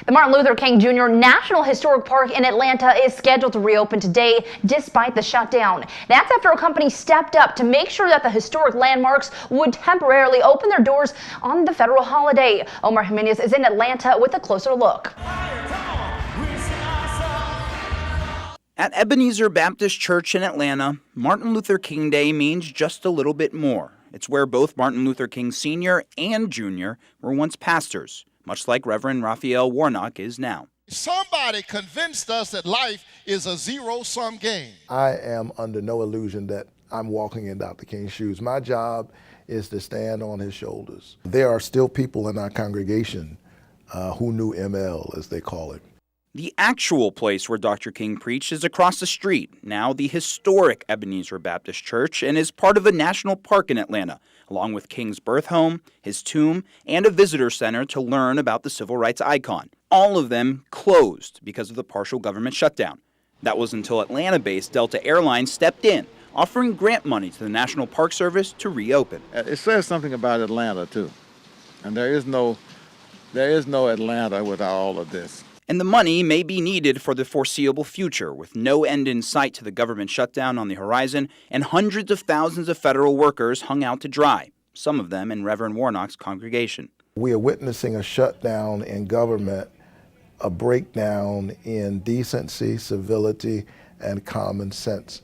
The Martin Luther King Jr. National Historic Park in Atlanta is scheduled to reopen today despite the shutdown. That's after a company stepped up to make sure that the historic landmarks would temporarily open their doors on the federal holiday. Omar Jimenez is in Atlanta with a closer look. At Ebenezer Baptist Church in Atlanta, Martin Luther King Day means just a little bit more. It's where both Martin Luther King Sr. and Jr. were once pastors, much like Reverend Raphael Warnock is now. Somebody convinced us that life is a zero-sum game. I am under no illusion that I'm walking in Dr. King's shoes. My job is to stand on his shoulders. There are still people in our congregation who knew ML, as they call it. The actual place where Dr. King preached is across the street, now the historic Ebenezer Baptist Church, and is part of a national park in Atlanta, along with King's birth home, his tomb, and a visitor center to learn about the civil rights icon. All of them closed because of the partial government shutdown. That was until Atlanta-based Delta Airlines stepped in, offering grant money to the National Park Service to reopen. It says something about Atlanta, too. And there is no Atlanta without all of this. And the money may be needed for the foreseeable future, with no end in sight to the government shutdown on the horizon and hundreds of thousands of federal workers hung out to dry, some of them in Reverend Warnock's congregation. We are witnessing a shutdown in government, a breakdown in decency, civility, and common sense.